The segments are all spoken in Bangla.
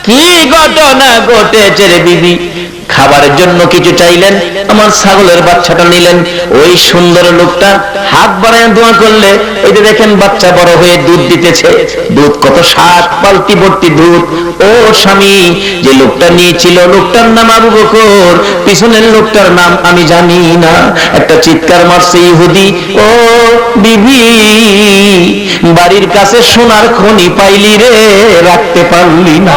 কি ঘটনা ঘটেছে রে বিবি? খাবারের জন্য কিছু চাইলেন, আমার ছাগলের বাচ্চাটা নিলেন। ওই সুন্দর লোকটা হাত বাড়ায় দোয়া করলে, ওই যে দেখেন বাচ্চা বড় হয়ে দুধ দিতেছে। দুধ কত 7 বালতি ভর্তি দুধ। ও স্বামী, যে লোকটা নিয়েছিল লোকটার নাম আবু বকর, পিছনের লোকটার নাম আমি জানি না। একটা চিৎকার মারছে ইহুদি, ও বিবি, বাড়ির কাছে সোনার খনি পাইলি রে, রাখতে পারলি না।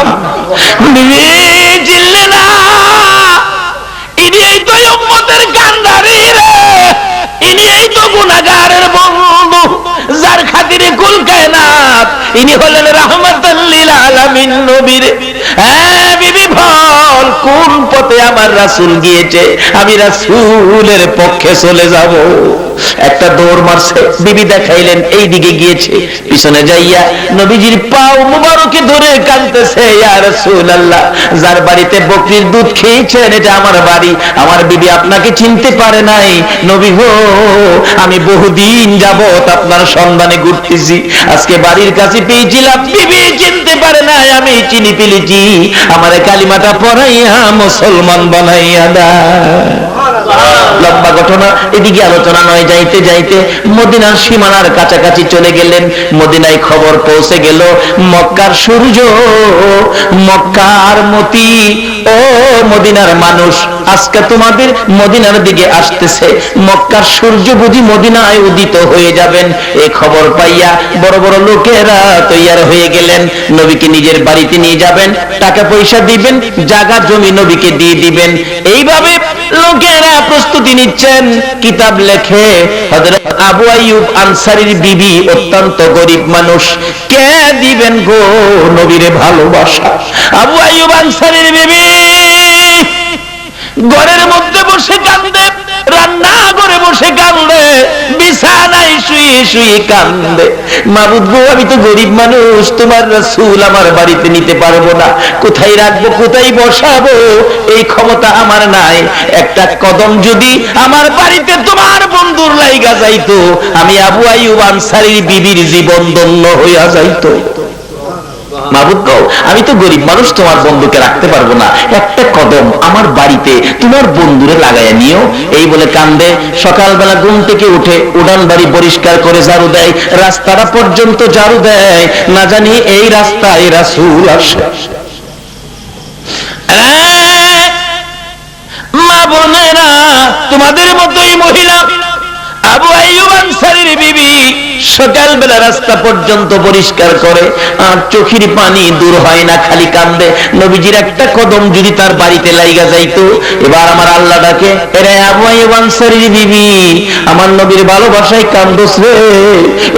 বিবি চিল্লে না, ইনি এই তো উম্মতের কান্ডারি রে, ইনি এই তো গুনাহগারের বন্ধু, যার খাতিরে কুল কায়নাত, ইনি হলেন রাহমাতাল লিল আলামিন নবী রে। হ্যাঁ বিবি বল, কোন পথে আমার রাসূল গিয়েছে, আমি রাসূলের পক্ষে চলে যাব। একটা দৌড় মারছে, বিবি দেখাইলেন এই দিকে গিয়েছে, পিছনে যাইয়া নবীজির পাও মুবারকে ধরে কাঁদতেছে, ইয়া রাসূলুল্লাহ, যার বাড়িতে বকরির দুধ খেয়েছেন এটা আমার বাড়ি, আমার বিবি আপনাকে চিনতে পারে নাই। নবী গো, আমি বহুদিন যাবত আপনার সন্ধানে ঘুরতেছি, আজকে বাড়ির কাছে পেয়েছিলাম, বিবি চিনতে পারে নাই, আমি চিনি ফেলেছি, আমার কালিমাটা পড়াইয়া মুসলমান বানাইয়া দাও। লম্বা ঘটনা, এদিকে আলোচনা নয়। যাইতে যাইতে মদিনার সীমানার কাছাকাছি চলে গেলেন। মদিনায় খবর পৌঁছে গেল, মক্কার সূর্য, মক্কার মতি, ও মদিনার মানুষ, আজকে তোমাদের মদিনার দিকে আসতেছে, মক্কার সূর্য বুঝি মদিনায় উদিত হয়ে যাবেন। এই খবর পাইয়া বড় বড় লোকেরা তৈয়ার হয়ে গেলেন, নবীকে নিজের বাড়িতে নিয়ে যাবেন, টাকা পয়সা দিবেন, জায়গা জমি নবীকে দিয়ে দিবেন। এইভাবে লোকেরা প্রস্তুতি নিচ্ছেন। কিতাব লেখে হযরত আবু আইয়ুব আনসারীর বিবি অত্যন্ত গরিব মানুষ, কে দিবেন গো নবীরে ভালোবাসা? আবু আইয়ুব আনসারীর বিবি ঘরের মধ্যে বসে কান্দে, রান্না ঘরে বসে কান্দে, বিছানায় শুয়ে শুয়ে কান্দে। মাবুদ গো, আমি তো গরিব মানুষ, তোমার রাসূল আমার বাড়িতে নিতে পারবো না, কোথায় রাখবো, কোথায় বসাবো, এই ক্ষমতা আমার নাই। একটা কদম যদি আমার বাড়িতে তোমার বন্ধুর লাইগা যাইতো, আমি আবু আইয়ুব আনসারীর বিবির জীবন ধন্য হইয়া যাইতো। মাবুদ গো, আমি তো গরিব মানুষ, তোমার বন্ধুকে রাখতে পারবো না, একটা কদম আমার বাড়িতে তোমার বন্ধুরে লাগাইয়া নিও। এই বলে কান্দে। সকালবেলা ঘুম থেকে উঠে উড়ান বাড়ি পরিষ্কার করে ঝাড়ু দেয়, রাস্তাটা পর্যন্ত ঝাড়ু দেয়, না জানি এই রাস্তায় রাসূল আসে। মা বোনেরা, তোমাদের মতোই মহিলা আবু আইয়ুব আনসারীর বিবি সকালবেলা রাস্তা পর্যন্ত পরিষ্কার করে, আর চোখের পানি দূর হয় না, খালি কান্দে। নবীজির একটা কদম যদি তার বাড়িতে লাইগা যাইতো। এবার আমার আল্লাহ ডাকে, এরে আবু আইয়ুব আনসারীর বিবি, আমার নবীর ভালোবাসায় কান্দোস রে,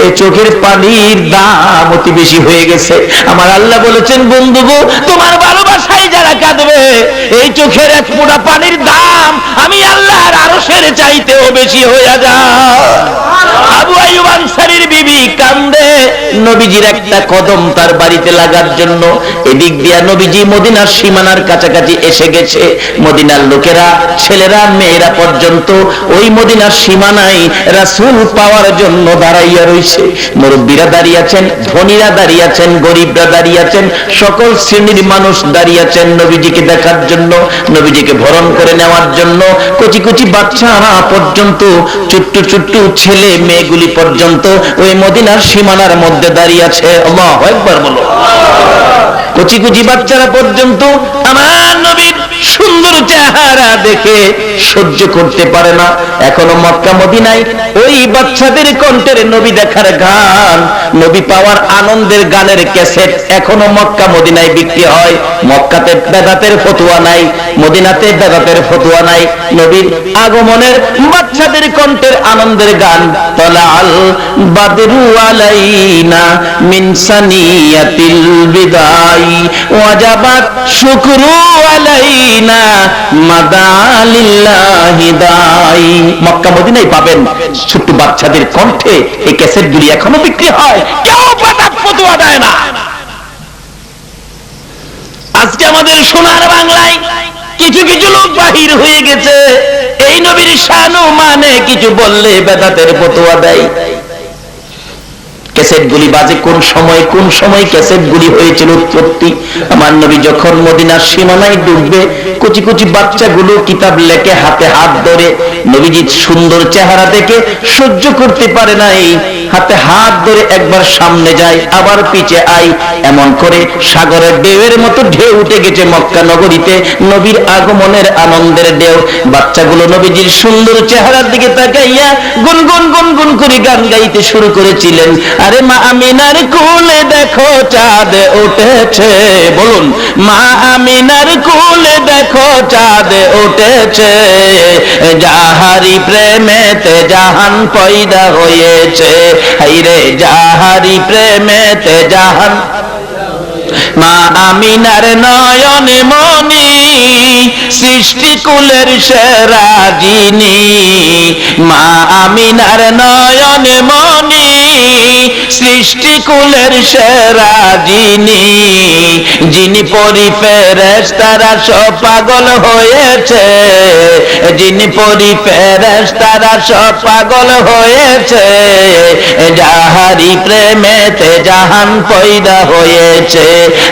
এই চোখের পানির দাম অতি বেশি হয়ে গেছে। আমার আল্লাহ বলেছেন, বন্ধু গো, তোমার ভালোবাসায় যারা কাঁদবে, এই চোখের এক ফোঁটা পানির দাম আমি আল্লাহর আরশের চাইতেও বেশি হয়ে যায়। আবু আইয়ুব আনসারীর বিবি কান্দে, নবীজির একটা কদম তার বাড়িতে লাগার জন্য। এদিক দিয়া নবীজি মদিনার সীমানার কাছাকাছি এসে গেছে। মদিনার লোকেরা, ছেলেরা মেয়েরা পর্যন্ত ওই মদিনার সীমানায় রাসূল পাওয়ার জন্য দাঁড়াইয়া রইছে। মুরব্বীরা দাঁড়িয়ে আছেন, ধনীরা দাঁড়িয়ে আছেন, গরিবরা দাঁড়িয়ে আছেন, সকল শ্রেণীর মানুষ দাঁড়িয়ে আছেন নবীজিকে দেখার জন্য, নবীজিকে বরণ করে নেওয়ার জন্য। কচি কচি বাচ্চারা পর্যন্ত, ছোট্ট ছোট্ট ছেলে মেয়েগুলি পর্যন্ত ওই মদিনার সীমানার মধ্যে দাঁড়িয়ে আছে। আল্লাহু আকবার বলো। কচি কচি বাচ্চারা পর্যন্ত আমার নবীর সুন্দর চেহারা দেখে সহ্য করতে পারে না। এখনো মক্কা মদিনায় ওই বাচ্চাদের কণ্ঠের নবী দেখার গান, নবী পাওয়ার আনন্দের গানের ক্যাসেট এখনো মক্কা মদিনায় বিক্রি হয়। মক্কাতে বেদাতের ফতোয়া নাই, মদিনাতে বেদাতের ফতোয়া নাই। নবীর আগমনের বাচ্চাদের কণ্ঠের আনন্দের গান, তালাল বাদরু আলাইনা মিন সানিয়াতিল বিদাই ওয়াজাবাত শুকরু আলাইনা মাদালিল্লাহি দাই। মক্কা মদিনায় পাবেন ছোট্ট বাচ্চাদের কণ্ঠে এই ক্যাসেটগুলি এখনো বিক্রি হয়, কেউ বেদাত ফতোয়া দেয় না। আজকে আমাদের সোনার বাংলায় কিছু কিছু লোক বাহির হয়ে গেছে, এই নবীর শান ও মানে কিছু বললে বেদাতের ফতোয়া দেয়। ক্যাসেটগুলি বাজে কোন সময় ক্যাসেটগুলি হয়েছিল উৎপত্তি। আমার নবী যখন মদিনার সীমানায় ঢুকবে, কুচি কুচি বাচ্চাগুলো কিতাব লেখে হাতে হাত ধরে, নবীজির সুন্দর চেহারা দেখে সহ্য করতে পারে নাই, হাতে হাত ধরে একবার সামনে যায় আবার পিছে আই, এমন করে সাগরের ঢেউয়ের মতো ঢেউ উঠে গেছে মক্কা নগরীতে, নবীর আগমনের আনন্দের ঢেউ। বাচ্চাগুলো নবীজির সুন্দর চেহারার দিকে তাকাইয়া গুনগুন গুনগুন করে গান গাইতে শুরু করেছিলেন। আরে মা আমিনার কোলে দেখো চাঁদ উঠেছে, বলুন মা আমিনার কোলে দেখো চাঁদ উঠেছে, যাহারি প্রেমেতে জাহান পয়দা হয়েছে, হাইরে যাহারি প্রেমেতে জাহান। মা আমিনার নয়নে মনি সৃষ্টিকুলের সেরা যিনি, মা আমিনার নয়নে মনি সৃষ্টিকুলের সেরা যিনি, যিনি পরি ফেরেশতারা সব পাগল হয়েছে, যিনি পরি ফেরেশতারা সব পাগল হয়েছে, যাহারি প্রেমেতে জাহান পয়দা হয়েছে,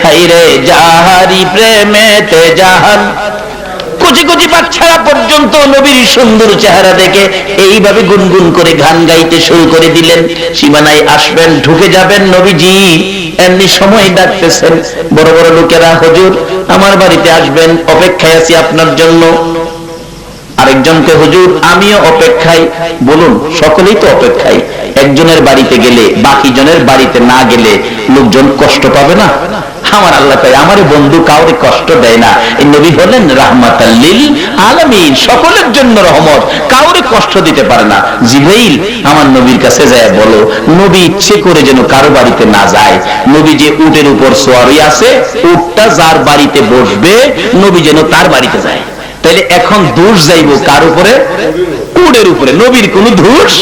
হাইরে যাহারি প্রেমেতে জাহান। কুচি কুচি বাচ্চারা পর্যন্ত নবীর সুন্দর চেহারা দেখে এইভাবে গুনগুন করে গান গাইতে শুরু করে দিলেন। সীমানায় আসবেন, ঢুকে যাবেন, নবীজি এমনি সময় ডাকতেছেন। বড় বড় লোকেরা, হুজুর আমার বাড়িতে আসবেন, অপেক্ষায় আছি আপনার জন্য। আরেকজনকে, হুজুর আমিও অপেক্ষায়। বলুন, সকলেই তো অপেক্ষায়। একজনের বাড়িতে গেলে বাকি জনের বাড়িতে না গেলে লোকজন কষ্ট পাবে না? আমার আল্লাহ কয়, আমার বন্ধু কাউরে কষ্ট দেয় না। এই নবী হলেন রাহমাতাল লিল আলামিন, সকলের জন্য রহমত, কাউরে কষ্ট দিতে পারে না। জিবরাইল আমার নবীর কাছে যায়, বলো নবী ইচ্ছে করে যেন কারো বাড়িতে না যায়। নবী যে উটের উপর সোয়ারি আছে, উটটা যার বাড়িতে বসবে নবী যেন তার বাড়িতে যায়। তাহলে এখন দোষ যাইব কার উপরে? উটের উপরে। নবীর কোন দোষ?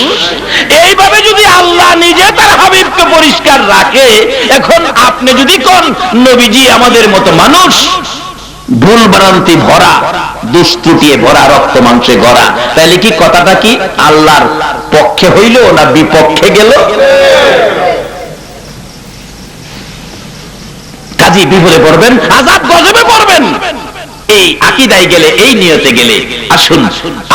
এইভাবে যদি আল্লাহ নিজে তার হাবিবকে পরিষ্কার রাখে, এখন আপনি যদি কোন নবীজি আমাদের মতো মানুষ, ভুল ভ্রান্তি ভরা, দুষ্ত্রুটিয়ে ভরা, রক্ত মাংসে গড়া, তাহলে কি কথাটা কি আল্লাহর পক্ষে হইল না বিপক্ষে গেল? কাজী বিপদে পড়বেন, আযাব গজবে পড়বেন। এই আকীদায় গেলে, এই নিয়তে গেলে, আসুন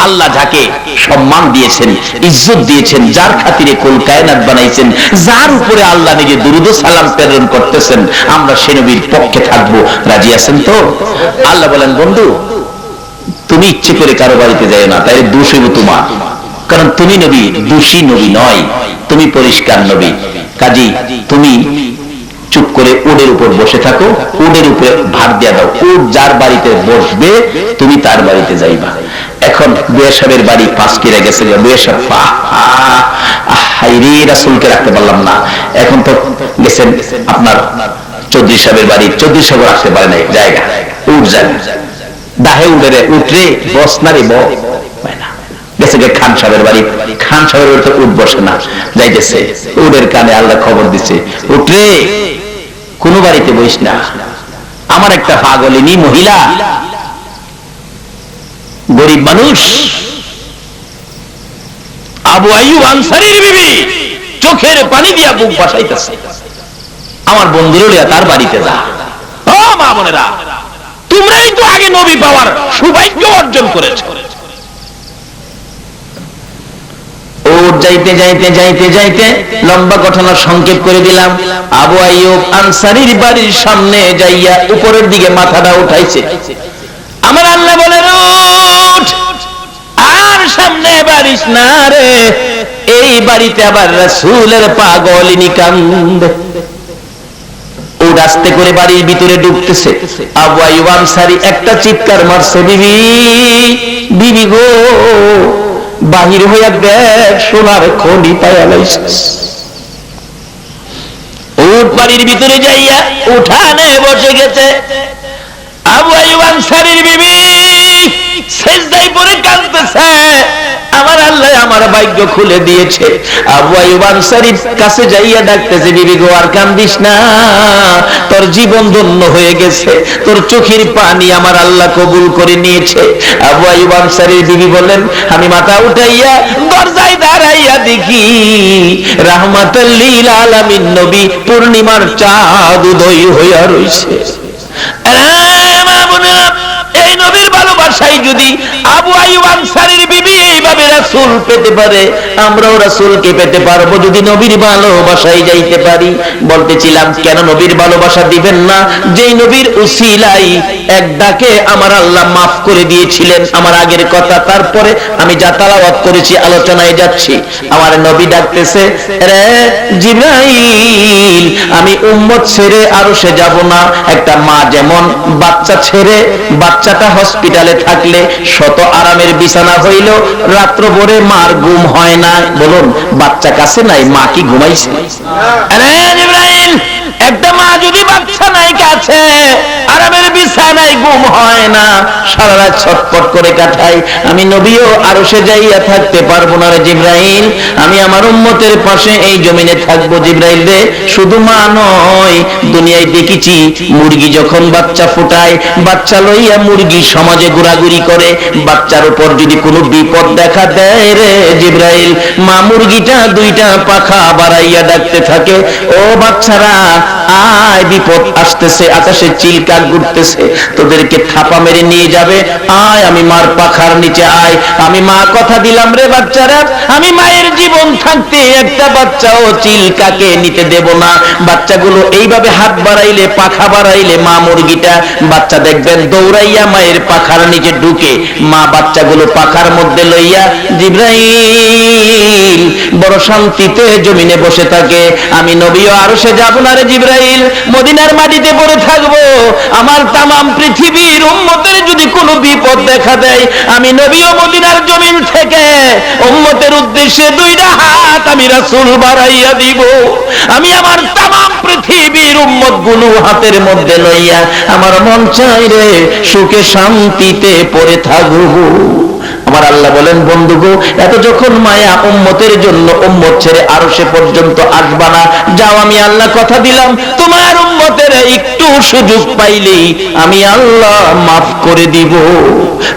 আল্লাহ যাকে সম্মান দিয়েছেন, ইজ্জত দিয়েছেন, যার খাতিরে কুল কায়নাত বানাইছেন, যার উপরে আল্লাহ নিজে দুরূদ ও সালাম প্রেরণ করতেছেন, আমরা সে নবীর পক্ষে থাকবো। রাজি আছেন তো? আল্লাহ বলেন, বন্ধু তুমি ইচ্ছে করে কারো বাড়িতে যাও না, তাই দোষ হইব তোমার, কারণ তুমি নবী, দোষী নবী নয়, তুমি পরিষ্কার নবী। কাজী তুমি চুপ করে উটের উপর বসে থাকো, উটের উপরে ভাত দিয়া দাও, উট যার বাড়িতে বসবে তুমি তার বাড়িতে যাইবা। এখন বুয়া সাহেবের বাড়ি 5 কিরা গেছে, বুয়া সাহেব হাইরে রাসূলকে রাখতে পারলাম না। এখন তো গেছেন আপনার চৌধুরী সাহেবের বাড়ি, চৌধুরী সাহেব রাখতে পারে নাই জায়গা, উঠ যায় দাহে উঠে উঠরে বস না রে গেছে গে খান সাহেবের বাড়ি, খান সাহেবের বাড়িতে উঠ বসে না, যাইতেছে উটের কানে আল্লাহ খবর দিচ্ছে, উঠরে কোন বাড়িতে বইস না। আমার একটা পাগলিনী মহিলা, গরিব মানুষ, আবু আইয়ুব আনসারীর বিবি চোখের পানি দিয়া বুক বাসাইতেছে, আমার বন্ধুরা লিয়া তার বাড়িতে যা। ও মা বোনেরা, তোমরাই তো আগে নবী পাওয়ার সৌভাগ্য অর্জন করেছো। যাইতে যাইতে যাইতে যাইতে লম্বা ঘটনা সংক্ষেপ করে দিলাম। আবু আইয়ুব আনসারীর বাড়ির সামনে যাইয়া উপরের দিকে মাথাটা উঠাইছে। আমার আল্লাহ বলেন, উঠ আর সামনে বাড়িস না রে, এই বাড়িতে আবার রাসূলের পাগলিনী কান্দে। উঠ আস্তে করে বাড়ির ভিতরে ঢুকতেছে। আবু আইয়ুব আনসারী একটা চিৎকার মারছে, বিবি বিবি গো, বাহির হইয়া দেখ সোনার খনি পাইয়া লাইছিস। উট বাড়ির ভিতরে যাইয়া উঠানে বসে গেছে। আবু আইয়ুব আনসারীর বিবি সেজদায় পড়ে কাঁদতেছে, আমার আল্লাহ আমার ভাগ্য খুলে দিয়েছে। আবু আইয়ুব আনসারীর কাছে যাইয়া ডাকতেছে, বিবি গো আর কান্দিস না, তোর জীবন ধন্য হয়ে গেছে, তোর চোখের পানি আমার আল্লাহ কবুল করে নিয়েছে। আবু আইয়ুব আনসারীর বিবি বলেন, আমি মাথা উঠাইয়া দরজায় দাঁড়াইয়া দেখি রাহমাতুল লিল আলামিন নবী পূর্ণিমার চাঁদ উদয় হইয়া রইছে। এই নবীর ভালোবাসায় যদি আবু আইয়ুব আনসারীর বিবি এইভাবে রাসূল পেতে পারে, আমরাও রাসূলকে পেতে পারবো যদি নবীর ভালোবাসায় যাইতে পারি। বলতেছিলাম কেন নবীর ভালোবাসা দিবেন না, যেই নবীর উসিলাই এক ডাকে আমার আল্লাহ মাফ করে দিয়েছিলেন আমার আগের কথা। তারপরে আমি যা তেলাওয়াত করেছি, আলোচনায় যাচ্ছি, আমার নবী ডাকতেছে, রে জিবরাইল আমি উম্মত ছেড়ে আরশে যাব না। একটা মা যেমন বাচ্চা ছেড়ে, বাচ্চাটা হসপিটালে থাকলে শত আরামের বিছানা হইল, রাত্র ভরে মার ঘুম হয় না। বলুন বাচ্চা কাছে নাই, মা কি ঘুমাইছে? একটা মা যদি বাচ্চা নাই কাছে, আরামের বিছানায় ঘুম হয় না, সারা রাত ছটফট করে কাটাই। আমি নবীও আরশে যাইয়া থাকতে পারবো না রে জিবরাইল, আমি আমার উম্মতের পাশে এই জমিনে থাকবো। জিবরাইল রে, শুধু মা নয়, দুনিয়ায় দেখেছি মুরগি যখন বাচ্চা ফোটায়, বাচ্চা লইয়া মুরগি সমাজে ঘোরাঘুরি করে, বাচ্চার উপর যদি কোনো বিপদ দেখা দেয় রে জিবরাইল, মা মুরগিটা দুইটা পাখা বাড়াইয়া ডাকতে থাকে, ও বাচ্চারা আয়, বিপদ আসতেছে, আকাশে চিলকাক ঘুরতেছে, তোদেরকে থাপা মেরে নিয়ে যাবে, আয় আমি মার পাখার নিচে আয়। আমি মা কথা দিলাম রে বাচ্চারা, আমি মায়ের জীবন থাকতে একটা বাচ্চাও চিলকাকে নিতে দেব না। বাচ্চাগুলো এইভাবে হাত বাড়াইলে, পাখা বাড়াইলে, মা মুরগিটা বাচ্চা দেখবেন দৌড়াইয়া মায়ের পাখার নিচে ঢুকে, মা বাচ্চাগুলো পাখার মধ্যে লইয়া জিবরাইল বড় শান্তিতে জমিনে বসে থাকে। আমি নবীও আরশে যাব না রে জিবরাইল, মদিনার মাটিতে পড়ে থাকবো। আমার তামাম পৃথিবীর উম্মতের যদি কোনো বিপদ দেখা দেয়, আমি নবীও মদিনার জমিন থেকে উম্মতের উদ্দেশ্যে দুইটা হাত আমি রাসূল বাড়াইয়া দিব। আমি আমার তামাম পৃথিবীর উম্মত গুলো হাতের মধ্যে লইয়া আমার মন চাই রে সুখে শান্তিতে পড়ে থাকবো। আমার আল্লাহ বলেন, বন্ধুগো এত যখন মায়া উম্মতের জন্য, উম্মত ছেড়ে আরশে পর্যন্ত আসবা না। যাও, আমি আল্লাহ কথা দিলাম, তোমার উম্মতের একটু সুযোগ পাইলেই আমি আল্লাহ মাফ করে দিব।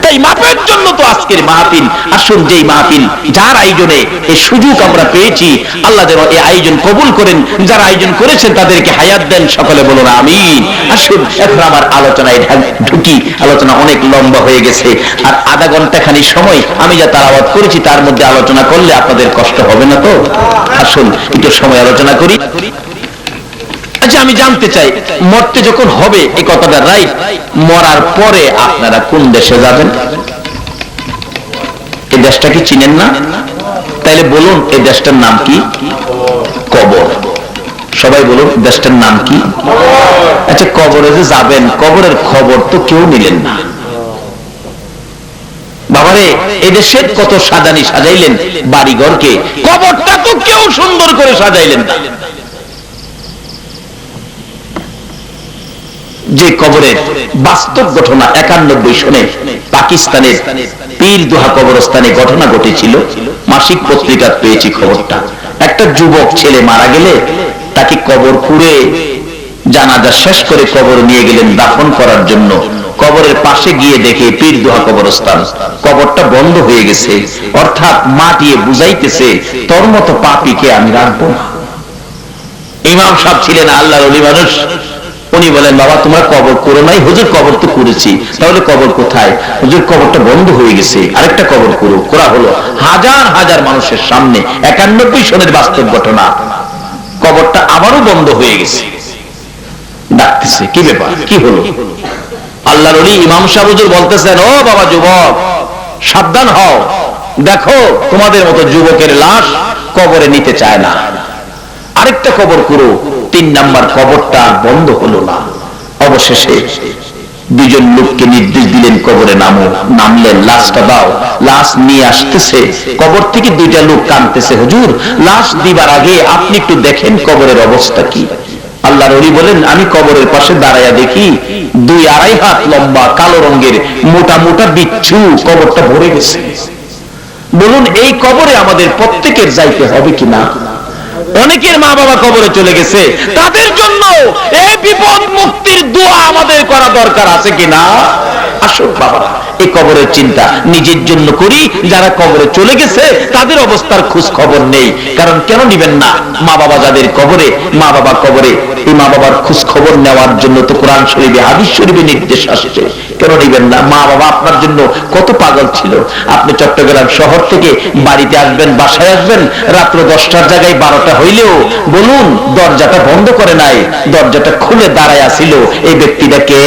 তাই মাফের জন্য তো আজকের মাহফিল। আসুন, যেই মাহফিল যার আয়োজনে এই সুযোগ আমরা পেয়েছি, আল্লাহ যেন এই আয়োজন কবুল করেন, যারা আয়োজন করেছেন তাদেরকে হায়াত দেন, সকলে বলুন আমিন। আসুন এখন আমার আলোচনায় ঢুকি, আলোচনা অনেক লম্বা হয়ে গেছে, আর আধা ঘন্টা খানি সময় আমি যা তেলাওয়াত করেছি তার মধ্যে আলোচনা করলে আপনাদের কষ্ট হবে না তো? আসুন একটু সময় আলোচনা করি। আচ্ছা, আমি জানতে চাই, মরতে যখন হবে, এই কথাটা রাইট, মরার পরে আপনারা কোন দেশে যাবেন? এই দেশটা কি চিনেন না? তাইলে বলুন এই দেশটার নাম কি? কবর। সবাই বলুন দেশটার নাম কি? আচ্ছা, কবরে যে যাবেন, কবরের খবর তো কেউ নিলেন না। বাবারে, এদেশের কত সাজানি সাজাইলেন বাড়িঘরকে, কবরটা তো কেউ সুন্দর করে সাজাইলেন না। যে কবরের বাস্তব ঘটনা 91 সনে পাকিস্তানের পীরদোহা কবরস্থানে ঘটনা ঘটেছিল, মাসিক পত্রিকা পেয়েছি খবরটা। একটা যুবক ছেলে মারা গেলে তাকে কবর খুঁড়ে জানাজা শেষ করে কবর নিয়ে গেলেন দাফন করার জন্য। কবরের পাশে গিয়ে দেখে পীরদোহা কবরস্থান, কবরটা বন্ধ হয়ে গেছে, অর্থাৎ মাটিয়ে বুঝাইতেছে তোর মতো পাপীকে আমি রাখবো না। ইমাম সাহেব ছিলেন আল্লাহর ওলি মানুষ, উনি বলেন, বাবা তোমরা কবর করো নাই? হুজুর কবর তো করেছি। তাহলে কবর কোথায়? হুজুর কবরটা বন্ধ হয়ে গেছে, আরেকটা কবর করো। করা হলো, হাজার হাজার মানুষের সামনে, 91 সনের বাস্তব ঘটনা। কবরটা আবারও বন্ধ হয়ে গেছে। ডাকতেছে, কি ব্যাপার, কি হলো? আল্লাহর ওলি ইমাম সাহেব হুজুর বলতেছেন, ও বাবা যুবক, সাবধান হও, দেখো তোমাদের মতো যুবকের লাশ কবরে নিতে চায় না, আরেকটা কবর করো। 3 নাম্বার কবরটা বন্ধ হলো না। অবশেষে দুজন লোককে নির্দেশ দিলেন, কবরে নামো। নামলেন, লাশটা দাও। লাশ নিয়ে আসতেছে, কবর থেকে 2টা লোক কাঁদতেছে, হুজুর লাশ দিবার আগে আপনি একটু দেখেন কবরের অবস্থা কি। আল্লাহর ওলি বলেন, আমি কবরের পাশে দাঁড়াইয়া দেখি 2-2.5 হাত লম্বা কালো রঙের মোটা মোটা বিচ্ছু কবরটা ভরে গেছে। বলুন এই কবরে আমাদের প্রত্যেকের যাইতে হবে কিনা? অনেকের মা বাবা কবরে চলে গেছে, তাদের জন্য এই বিপদ মুক্তির দোয়া আমাদের করা দরকার আছে কিনা? আসুন বাবা, এই কবরের চিন্তা নিজের জন্য করি, যারা কবরে চলে গেছে তাদের অবস্থার খোঁজ খবর নেই। কারণ কেন নিবেন না? মা বাবা যাদের কবরে, মা বাবা কবরে, এই মা বাবার খোঁজ খবর নেওয়ার জন্য তো কোরআন শরীফে, হাদিস শরীফে নির্দেশ আসছে। কেন নিবেন না? মা বাবা আপনার জন্য কত পাগল ছিল। আপনি চট্টগ্রাম শহর থেকে বাড়িতে আসবেন, বাসায় আসবেন, রাত্র 10টার জায়গায় 12টা হইলেও বলুন দরজাটা বন্ধ করে নাই, দরজাটা খুলে দাঁড়ায় আছিল। এই ব্যক্তিটাকে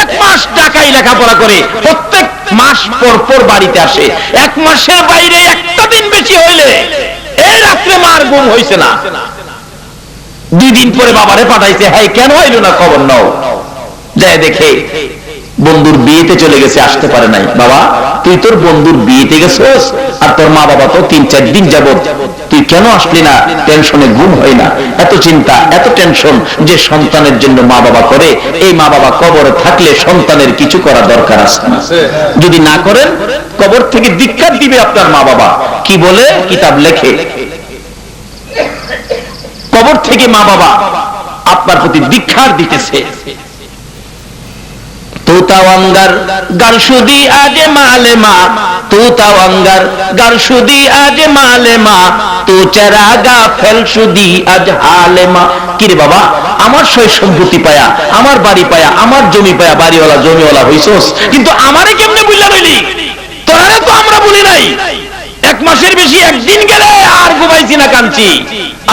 1 মাস ঢাকায় লেখাপড়া করে, প্রত্যেক মাস পর পর বাড়িতে আসে। 1 মাসের বাইরে একটা দিন বেশি হইলে এই রাত্রে মার ঘুম হইছে না। 2 দিন পরে বাবারে পাঠাইছে, হ্যাঁ কেন হইল না খবর নাও। যায় দেখে বন্ধুর বিয়েতে চলে গেছে, আসতে পারে নাই। বাবা তুই তোর বন্ধুর বিয়েতে গেছিস, আর তোর মা বাবা তো 3-4 দিন যাবত, তুই কেন আসলি না? টেনশনে ঘুম হয় না। এত চিন্তা, এত টেনশন যে সন্তানের জন্য মা বাবা করে, এই মা বাবা কবরে থাকলে সন্তানের কিছু করা দরকার আছে। যদি না করেন কবর থেকে ধিক্কার দিবে আপনার মা বাবা। কি বলে কিতাব লেখে, কবর থেকে মা বাবা আপনার প্রতি ধিক্কার দিতেছে। तू तवंगर गरशुदी आज माले मा, तू तवंगर गरशुदी आज माले मा, तू चरागा फेलशुदी आज हाले मा। কিরে বাবা, আমার সয় সম্পত্তি পায়া, আমার বাড়ি পায়া, আমার জমি পায়া, বাড়িওয়ালা জমিওয়ালা হইছস, কিন্তু আমারে কেমনে বুঝলা রইলি? তোরা তো আমরা বলি নাই। 1 মাসের বেশি একদিন গেলে আর ঘুমাইছি না, কাঁদছি।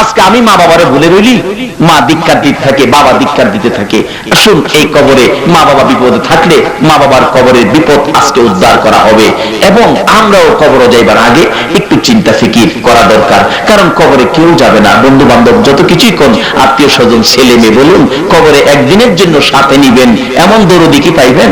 আজকে আমি মা বাবারে ভুলে রইলি। মা ধিক্কার দিতে থাকে, বাবা ধিক্কার দিতে থাকে। আসুন এই কবরে মা বাবা বিপদে থাকলে মা বাবার কবরের বিপদ আজকে উদ্ধার করা হবে, এবং আমরাও কবরে যাইবার আগে একটু চিন্তা ফিকির করা দরকার। কারণ কবরে কেউ যাবে না, বন্ধু বান্ধব যত কিছুই কোন, আত্মীয় স্বজন ছেলে মেয়ে বলুন, কবরে একদিনের জন্য সাথে নিবেন এমন দরদি কি পাইবেন?